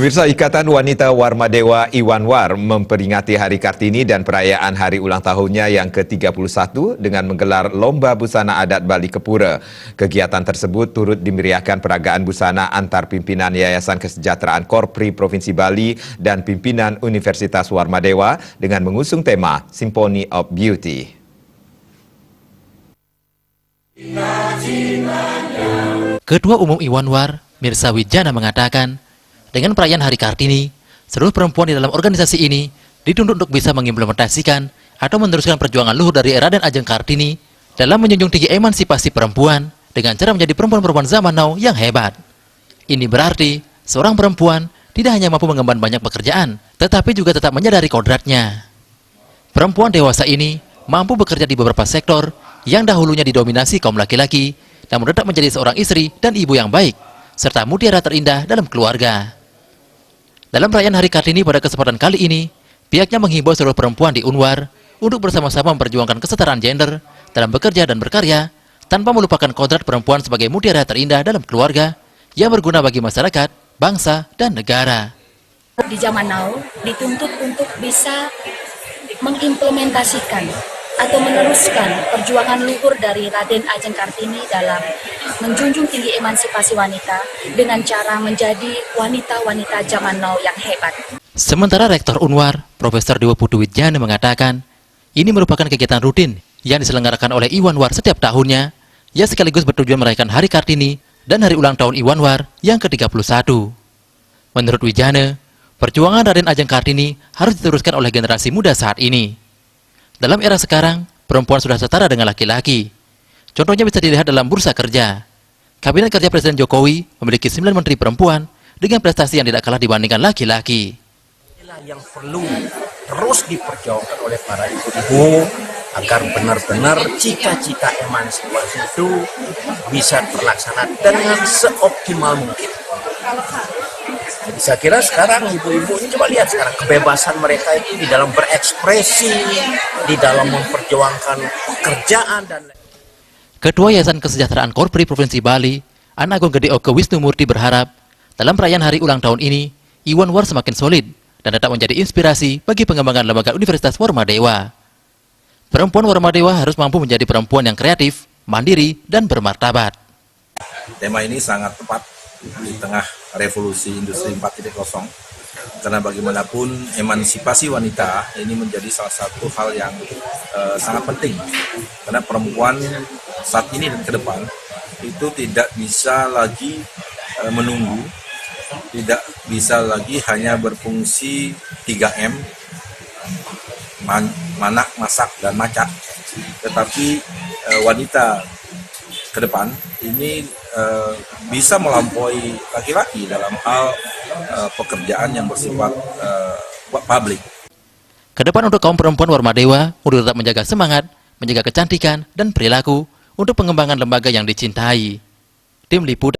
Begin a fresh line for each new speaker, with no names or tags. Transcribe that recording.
Pemirsa, Ikatan Wanita Warmadewa Iwanwar memperingati Hari Kartini dan perayaan hari ulang tahunnya yang ke-31 dengan menggelar Lomba Busana Adat Bali Kepura. Kegiatan tersebut turut dimeriahkan peragaan busana antar pimpinan Yayasan Kesejahteraan Korpri Provinsi Bali dan pimpinan Universitas Warmadewa dengan mengusung tema Symphony of Beauty.
Ketua Umum Iwanwar, Mirsa Wijana mengatakan, dengan perayaan Hari Kartini, seluruh perempuan di dalam organisasi ini dituntut untuk bisa mengimplementasikan atau meneruskan perjuangan luhur dari Raden Ajeng Kartini dalam menjunjung tinggi emansipasi perempuan dengan cara menjadi perempuan-perempuan zaman now yang hebat. Ini berarti seorang perempuan tidak hanya mampu mengemban banyak pekerjaan, tetapi juga tetap menyadari kodratnya. Perempuan dewasa ini mampu bekerja di beberapa sektor yang dahulunya didominasi kaum laki-laki, namun tetap menjadi seorang istri dan ibu yang baik, serta mutiara terindah dalam keluarga. Dalam perayaan Hari Kartini pada kesempatan kali ini, pihaknya menghimbau seluruh perempuan di Unwar untuk bersama-sama memperjuangkan kesetaraan gender dalam bekerja dan berkarya, tanpa melupakan kodrat perempuan sebagai mutiara terindah dalam keluarga yang berguna bagi masyarakat, bangsa, dan negara.
Di zaman now dituntut untuk bisa mengimplementasikan atau meneruskan perjuangan luhur dari Raden Ajeng Kartini dalam menjunjung tinggi emansipasi wanita dengan cara menjadi wanita-wanita zaman now yang hebat.
Sementara Rektor Unwar, Profesor Dewa Putu Wijana mengatakan, ini merupakan kegiatan rutin yang diselenggarakan oleh Iwanwar setiap tahunnya, yang sekaligus bertujuan merayakan Hari Kartini dan hari ulang tahun Iwanwar yang ke-31. Menurut Wijana, perjuangan Raden Ajeng Kartini harus diteruskan oleh generasi muda saat ini. Dalam era sekarang, perempuan sudah setara dengan laki-laki. Contohnya bisa dilihat dalam bursa kerja. Kabinet Kerja Presiden Jokowi memiliki 9 menteri perempuan dengan prestasi yang tidak kalah dibandingkan laki-laki.
Inilah yang perlu terus diperjuangkan oleh para ibu-ibu agar benar-benar cita-cita emansipasi itu bisa terlaksana dengan seoptimal mungkin. Jadi saya kira sekarang ibu-ibu ini coba lihat sekarang kebebasan mereka itu di dalam berekspresi, di dalam memperjuangkan pekerjaan dan
Ketua Yayasan Kesejahteraan Korpri Provinsi Bali, An Agung Gede Oke Wisnumurti berharap dalam perayaan hari ulang tahun ini, Iwanwar semakin solid dan tetap menjadi inspirasi bagi pengembangan lembaga Universitas Warmadewa. Perempuan Warmadewa harus mampu menjadi perempuan yang kreatif, mandiri, dan bermartabat.
Tema ini sangat tepat di tengah revolusi industri 4.0, karena bagaimanapun emansipasi wanita ini menjadi salah satu hal yang sangat penting, karena perempuan saat ini dan ke depan itu tidak bisa lagi menunggu, tidak bisa lagi hanya berfungsi 3M, manak, masak, dan macak, tetapi wanita ke depan ini bisa melampaui laki-laki dalam hal pekerjaan yang bersifat publik.
Kedepan untuk kaum perempuan Warmadewa untuk tetap menjaga semangat, menjaga kecantikan dan perilaku untuk pengembangan lembaga yang dicintai. Tim Liputan